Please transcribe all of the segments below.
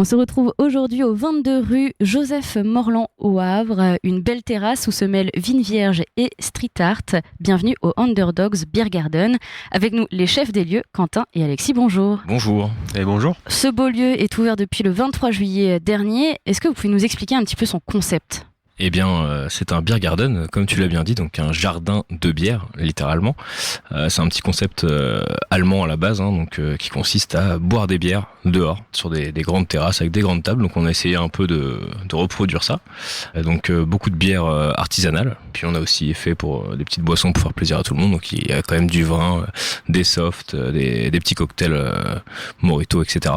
On se retrouve aujourd'hui au 22 rue Joseph Morland au Havre, une belle terrasse où se mêlent vignes vierges et street art. Bienvenue au Underdogs Beer Garden. Avec nous, les chefs des lieux, Quentin et Alexis, bonjour. Bonjour. Et bonjour. Ce beau lieu est ouvert depuis le 23 juillet dernier. Est-ce que vous pouvez nous expliquer un petit peu son concept ? Eh bien, c'est un beer garden, comme tu l'as bien dit, donc un jardin de bière, littéralement. C'est un petit concept allemand à la base, donc qui consiste à boire des bières dehors, sur des grandes terrasses avec des grandes tables. Donc on a essayé un peu de reproduire ça. Donc beaucoup de bières artisanales. Puis on a aussi fait pour des petites boissons pour faire plaisir à tout le monde. Donc il y a quand même du vin, des softs, des petits cocktails Morito, etc.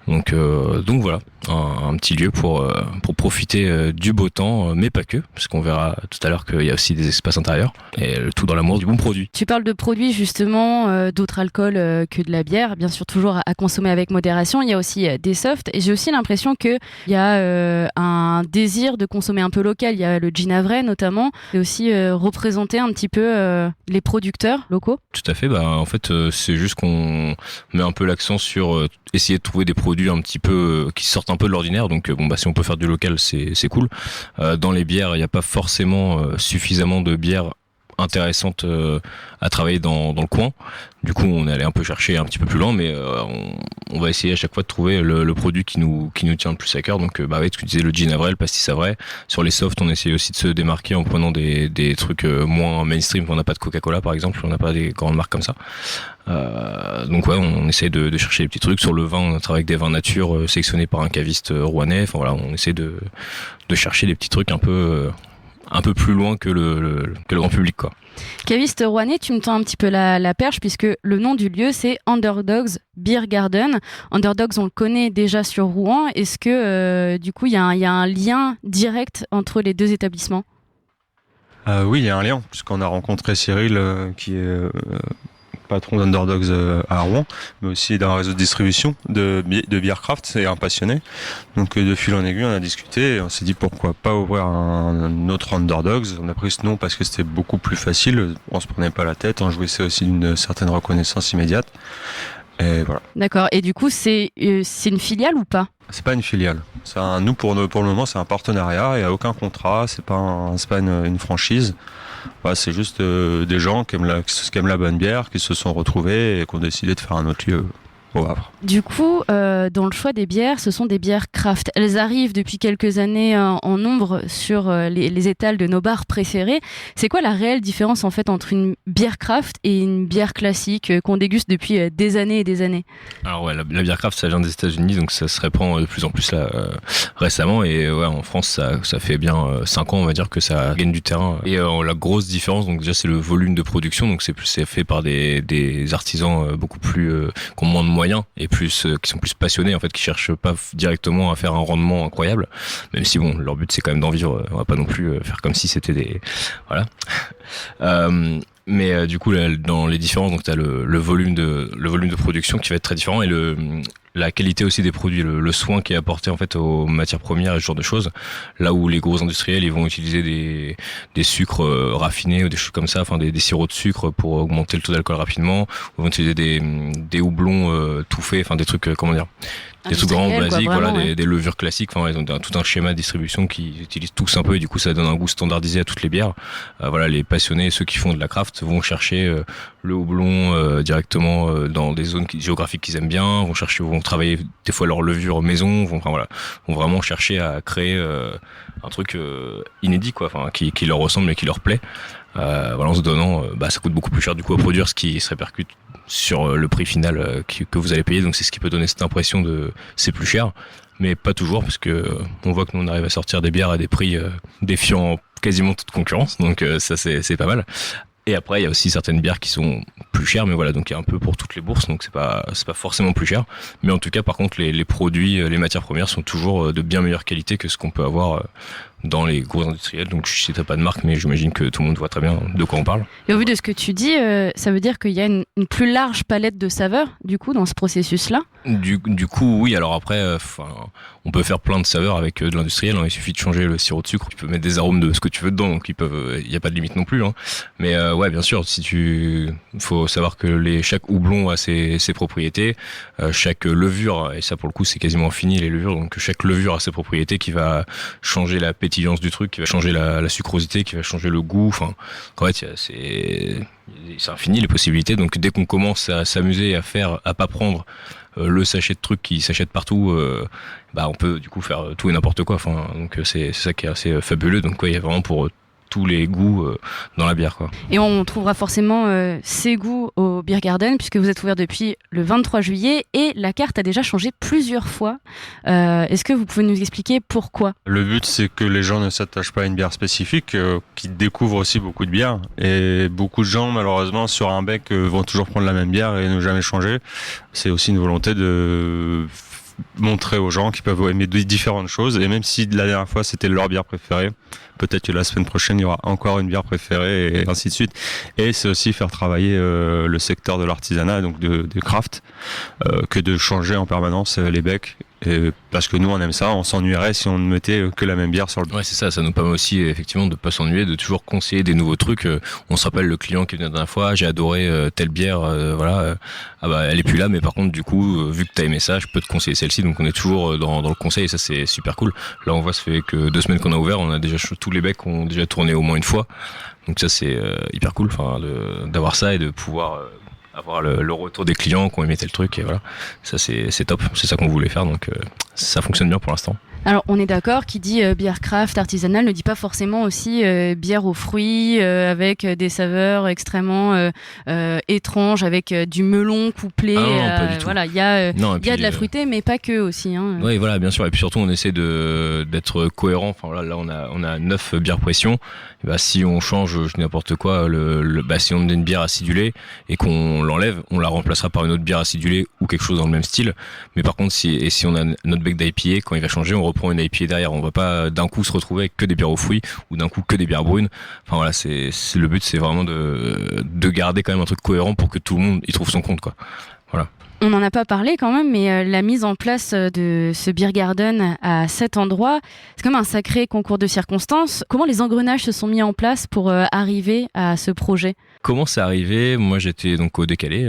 Donc voilà, un petit lieu pour profiter du beau temps, mais pas que, parce qu'on verra tout à l'heure qu'il y a aussi des espaces intérieurs, et le tout dans l'amour du bon produit. Tu parles de produits justement, d'autres alcools que de la bière, bien sûr toujours à consommer avec modération. Il y a aussi des softs, et j'ai aussi l'impression qu'il y a un désir de consommer un peu local. Il y a le gin Havrais notamment, et aussi représenter un petit peu les producteurs locaux. Tout à fait, en fait c'est juste qu'on met un peu l'accent sur essayer de trouver des produits un petit peu qui sortent un peu de l'ordinaire. Donc si on peut faire du local, c'est cool. Dans les bières, il n'y a pas forcément suffisamment de bières intéressantes à travailler dans le coin. Du coup, on est allé un peu chercher un petit peu plus loin, mais on va essayer à chaque fois de trouver le produit qui nous tient le plus à cœur. Donc, tu disais le gin Havrais, le pastis Havrais. Sur les softs, on essaie aussi de se démarquer en prenant des trucs moins mainstream. On n'a pas de Coca-Cola, par exemple. On n'a pas des grandes marques comme ça. On essaie de chercher des petits trucs. Sur le vin, on travaille avec des vins nature sélectionnés par un caviste rouennais. Enfin voilà, on essaie de chercher des petits trucs un peu plus loin que le grand public, quoi. Caviste rouennais, tu me tends un petit peu la perche, puisque le nom du lieu c'est Underdogs Beer Garden. Underdogs, on le connaît déjà sur Rouen. Est-ce que du coup il y a un lien direct entre les deux établissements ? Oui, il y a un lien, puisqu'on a rencontré Cyril qui est patron d'Underdogs à Rouen, mais aussi d'un réseau de distribution de bière craft. C'est un passionné. Donc de fil en aiguille, on a discuté et on s'est dit pourquoi pas ouvrir un autre Underdogs. On a pris ce nom parce que c'était beaucoup plus facile, on se prenait pas la tête, on jouissait aussi d'une certaine reconnaissance immédiate. Et voilà. D'accord. Et du coup, c'est une filiale ou pas ? C'est pas une filiale. Nous pour le moment, c'est un partenariat. Il y a aucun contrat. C'est pas une franchise. Voilà, c'est juste des gens qui aiment la bonne bière, qui se sont retrouvés et qui ont décidé de faire un autre lieu au Havre. Du coup, dans le choix des bières, ce sont des bières craft. Elles arrivent depuis quelques années en nombre sur les étals de nos bars préférés. C'est quoi la réelle différence en fait entre une bière craft et une bière classique qu'on déguste depuis des années et des années ? Alors ouais, la bière craft, ça vient des États-Unis, donc ça se répand de plus en plus là récemment. Et ouais, en France, ça fait bien 5 ans, on va dire, que ça gagne du terrain. Et la grosse différence, donc déjà, c'est le volume de production. Donc c'est fait par des artisans beaucoup plus qui ont moins de moyens et plus qui sont plus passionnés, en fait, qui cherchent pas directement à faire un rendement incroyable, même si leur but c'est quand même d'en vivre. On va pas non plus faire comme si c'était des voilà. Mais du coup là, dans les différences, donc t'as le volume de production qui va être très différent, et la qualité aussi des produits, le soin qui est apporté en fait aux matières premières et ce genre de choses. Là où les gros industriels, ils vont utiliser des sucres raffinés ou des choses comme ça, enfin des sirops de sucre pour augmenter le taux d'alcool rapidement, ou vont utiliser des houblons tout faits, enfin des trucs des trucs vraiment basiques, voilà, ouais. Des levures classiques. Enfin, ils ont tout un schéma de distribution qu'ils utilisent tous un peu, et du coup ça donne un goût standardisé à toutes les bières. Voilà, les passionnés, ceux qui font de la craft, vont chercher le houblon directement dans des zones géographiques qu'ils aiment bien, vont travailler des fois leur levure maison, vont vraiment chercher à créer un truc inédit, quoi, enfin qui leur ressemble et qui leur plaît. En se donnant, ça coûte beaucoup plus cher du coup à produire, ce qui se répercute sur le prix final que vous allez payer. Donc c'est ce qui peut donner cette impression de c'est plus cher, mais pas toujours, parce que on voit que nous on arrive à sortir des bières à des prix défiant quasiment toute concurrence. Donc ça c'est pas mal. Et après, il y a aussi certaines bières qui sont plus chères, mais voilà, donc il y a un peu pour toutes les bourses, donc c'est pas forcément plus cher. Mais en tout cas, par contre, les produits, les matières premières sont toujours de bien meilleure qualité que ce qu'on peut avoir dans les gros industriels. Donc je sais pas de marque, mais j'imagine que tout le monde voit très bien de quoi on parle. Et au vu de ce que tu dis, ça veut dire qu'il y a une plus large palette de saveurs, du coup, dans ce processus-là ? Du coup, oui. Alors après, on peut faire plein de saveurs avec de l'industriel, hein. Il suffit de changer le sirop de sucre. Tu peux mettre des arômes de ce que tu veux dedans, donc il y a pas de limite non plus, hein. Mais Ouais, bien sûr. Faut savoir que chaque houblon a ses propriétés, chaque levure, et ça pour le coup c'est quasiment fini les levures, donc chaque levure a ses propriétés qui va changer la pétillance du truc, qui va changer la sucrosité, qui va changer le goût. Enfin, en fait, c'est infini les possibilités. Donc dès qu'on commence à s'amuser, à pas prendre le sachet de trucs qui s'achètent partout, on peut du coup faire tout et n'importe quoi. Enfin, donc c'est ça qui est assez fabuleux. Donc il y a vraiment pour tous les goûts dans la bière, quoi. Et on trouvera forcément ces goûts au Beer Garden puisque vous êtes ouvert depuis le 23 juillet et la carte a déjà changé plusieurs fois. Est-ce que vous pouvez nous expliquer pourquoi ? Le but, c'est que les gens ne s'attachent pas à une bière spécifique, qu'ils découvrent aussi beaucoup de bières. Et beaucoup de gens, malheureusement, sur un bec, vont toujours prendre la même bière et ne jamais changer. C'est aussi une volonté de montrer aux gens qu'ils peuvent aimer différentes choses. Et même si la dernière fois, c'était leur bière préférée, peut-être que la semaine prochaine, il y aura encore une bière préférée et ainsi de suite. Et c'est aussi faire travailler le secteur de l'artisanat, donc de craft, que de changer en permanence les becs. Et parce que nous on aime ça, on s'ennuierait si on ne mettait que la même bière sur le. Ouais, c'est ça nous permet aussi effectivement de pas s'ennuyer, de toujours conseiller des nouveaux trucs. On se rappelle le client qui est venu la dernière fois, j'ai adoré telle bière, elle est plus là, mais par contre du coup vu que t'as aimé ça, je peux te conseiller celle-ci. Donc on est toujours dans le conseil et ça c'est super cool. Là on voit, ça fait que 2 semaines qu'on a ouvert, on a déjà tous les becs ont déjà tourné au moins une fois. Donc ça c'est hyper cool, d'avoir ça et de pouvoir avoir le retour des clients qui ont aimé tel truc, et voilà, ça c'est top, c'est ça qu'on voulait faire, donc ça fonctionne bien pour l'instant. Alors on est d'accord, qui dit bière craft artisanale ne dit pas forcément aussi bière aux fruits avec des saveurs extrêmement étranges, avec du melon couplé. Pas du tout. Voilà, il y a de la fruitée, mais pas que aussi. Hein. Oui, voilà, bien sûr. Et puis surtout, on essaie d'être cohérent. Enfin voilà, là on a 9 bières pression. Et si on change n'importe quoi, si on donne une bière acidulée et qu'on l'enlève, on la remplacera par une autre bière acidulée ou quelque chose dans le même style. Mais par contre, si on a notre bec d'IPA, quand il va changer, on reprend une IPA derrière. On va pas d'un coup se retrouver avec que des bières aux fruits ou d'un coup que des bières brunes. Enfin voilà, c'est le but, c'est vraiment de garder quand même un truc cohérent pour que tout le monde y trouve son compte, quoi. Voilà. On n'en a pas parlé quand même, mais la mise en place de ce Beer Garden à cet endroit, c'est comme un sacré concours de circonstances. Comment les engrenages se sont mis en place pour arriver à ce projet ? Comment c'est arrivé ? Moi, j'étais donc au Décalé.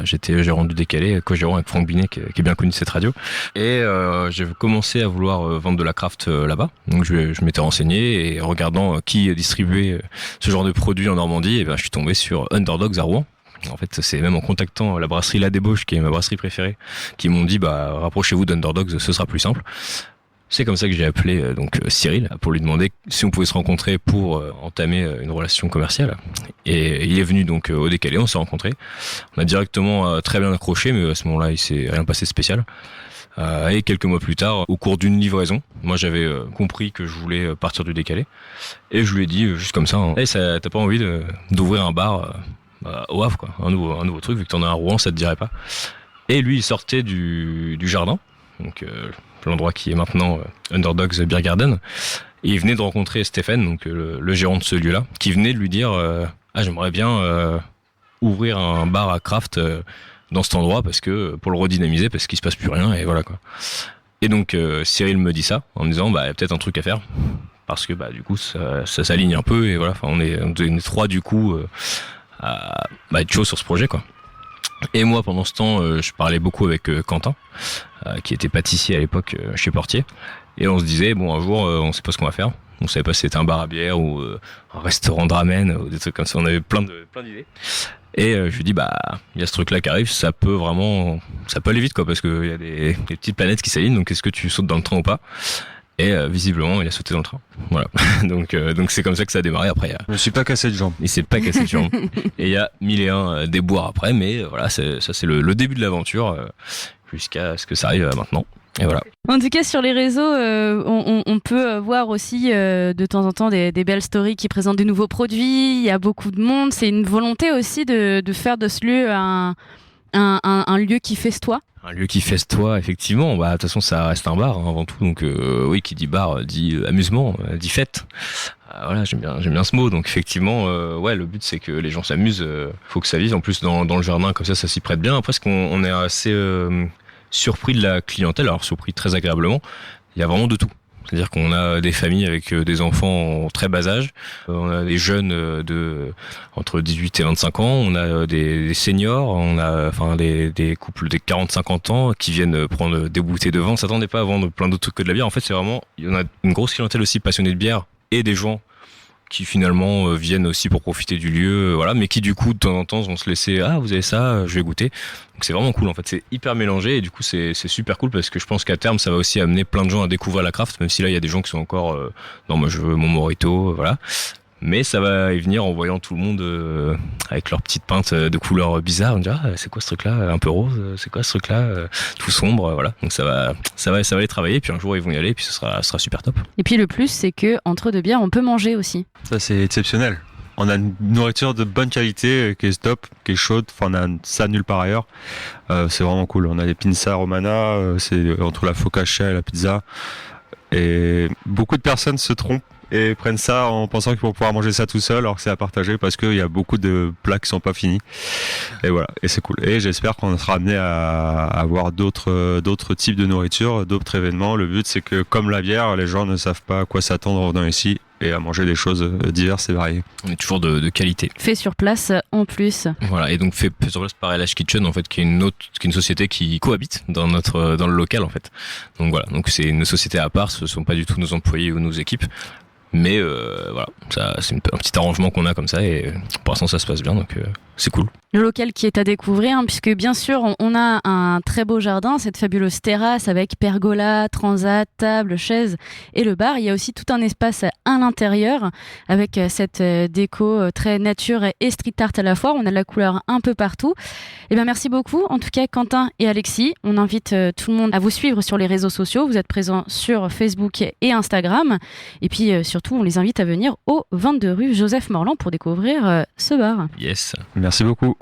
J'étais gérant du Décalé, co-gérant avec Franck Binet, qui est bien connu de cette radio. Et j'ai commencé à vouloir vendre de la craft là-bas. Donc, je m'étais renseigné et en regardant qui distribuait ce genre de produits en Normandie, je suis tombé sur Underdogs à Rouen. En fait, c'est même en contactant la brasserie La Débauche, qui est ma brasserie préférée, qui m'ont dit rapprochez-vous d'Underdogs, ce sera plus simple. C'est comme ça que j'ai appelé Cyril pour lui demander si on pouvait se rencontrer pour entamer une relation commerciale. Et il est venu donc au Décalé, on s'est rencontrés. On a directement très bien accroché, mais à ce moment-là, il s'est rien passé de spécial. Et quelques mois plus tard, au cours d'une livraison, moi j'avais compris que je voulais partir du Décalé, et je lui ai dit juste comme ça, t'as pas envie d'ouvrir un bar au Havre, quoi, un nouveau truc, vu que t'en as à Rouen, ça te dirait pas. Et lui, il sortait du jardin, donc l'endroit qui est maintenant Underdogs Beer Garden, et il venait de rencontrer Stéphane, donc le gérant de ce lieu-là, qui venait de lui dire j'aimerais bien ouvrir un bar à craft dans cet endroit, parce que pour le redynamiser, parce qu'il se passe plus rien, et voilà, quoi. Et donc Cyril me dit ça en me disant il y a peut-être un truc à faire, parce que du coup ça s'aligne un peu, et voilà, on est trois du coup à être chaud sur ce projet, quoi. Et moi, pendant ce temps, je parlais beaucoup avec Quentin, qui était pâtissier à l'époque chez Portier, et on se disait un jour on sait pas ce qu'on va faire, on savait pas si c'était un bar à bière ou un restaurant de ramen ou des trucs comme ça, on avait plein d'idées. Et je lui dis il y a ce truc là qui arrive, ça peut aller vite, quoi, parce que il y a des petites planètes qui s'alignent, donc est-ce que tu sautes dans le train ou pas? Et visiblement, il a sauté dans le train. Voilà. Donc c'est comme ça que ça a démarré. Après, je me suis pas cassé de jambes. Il s'est pas cassé de jambes. Et il y a 1001 déboires après, mais voilà, ça c'est le début de l'aventure jusqu'à ce que ça arrive maintenant. Et voilà. En tout cas, sur les réseaux, on peut voir aussi de temps en temps des belles stories qui présentent de nouveaux produits. Il y a beaucoup de monde. C'est une volonté aussi de faire de ce lieu un lieu qui festoie. Un lieu qui festoie, effectivement. De toute façon, ça reste un bar avant tout. Donc oui, qui dit bar dit amusement, dit fête. Voilà, j'aime bien ce mot. Donc effectivement, le but c'est que les gens s'amusent. Faut que ça vive. En plus, dans le jardin, comme ça s'y prête bien. Après, on est assez surpris de la clientèle. Alors surpris très agréablement. Il y a vraiment de tout. C'est-à-dire qu'on a des familles avec des enfants en très bas âge, on a des jeunes entre 18 et 25 ans, on a des seniors, on a des couples de 40-50 ans qui viennent prendre des bouteilles de vin. On s'attendait pas à vendre plein d'autres trucs que de la bière. En fait, c'est vraiment, il y en a une grosse clientèle aussi passionnée de bière et des gens qui finalement viennent aussi pour profiter du lieu, voilà, mais qui du coup de temps en temps vont se laisser, ah vous avez ça, je vais goûter. Donc c'est vraiment cool en fait, c'est hyper mélangé et du coup c'est super cool parce que je pense qu'à terme ça va aussi amener plein de gens à découvrir la craft, même si là il y a des gens qui sont encore non moi je veux mon mojito, voilà. Mais ça va y venir en voyant tout le monde avec leurs petites pintes de couleurs bizarres. On dit ah, c'est quoi ce truc-là, un peu rose, c'est quoi ce truc-là, tout sombre, voilà. Donc ça va les travailler. Puis un jour ils vont y aller, puis ce sera super top. Et puis le plus, c'est que entre deux bières, on peut manger aussi. Ça c'est exceptionnel. On a une nourriture de bonne qualité qui est top, qui est chaude. Enfin, on a ça nulle part ailleurs. C'est vraiment cool. On a des pinza romana, c'est entre la focaccia et la pizza. Et beaucoup de personnes se trompent et prennent ça en pensant qu'ils vont pouvoir manger ça tout seul alors que c'est à partager parce qu'il y a beaucoup de plats qui sont pas finis. Et voilà, et c'est cool. Et j'espère qu'on sera amené à avoir d'autres types de nourriture, d'autres événements. Le but c'est que comme la bière, les gens ne savent pas à quoi s'attendre en venant ici et à manger des choses diverses et variées. On est toujours de qualité. Fait sur place en plus. Voilà, et donc fait sur place par LH Kitchen en fait, qui est une société qui cohabite dans le local en fait. Donc voilà, donc c'est une société à part, ce sont pas du tout nos employés ou nos équipes. Mais voilà, ça c'est un petit arrangement qu'on a comme ça et pour l'instant ça se passe bien donc c'est cool. Le local qui est à découvrir, hein, puisque bien sûr on a un très beau jardin, cette fabuleuse terrasse avec pergola, transat, table, chaise et le bar. Il y a aussi tout un espace à l'intérieur avec cette déco très nature et street art à la fois. On a de la couleur un peu partout. Et ben merci beaucoup en tout cas Quentin et Alexis. On invite tout le monde à vous suivre sur les réseaux sociaux. Vous êtes présents sur Facebook et Instagram. Et puis surtout on les invite à venir au 22 rue Joseph Morland pour découvrir ce bar. Yes. Merci beaucoup.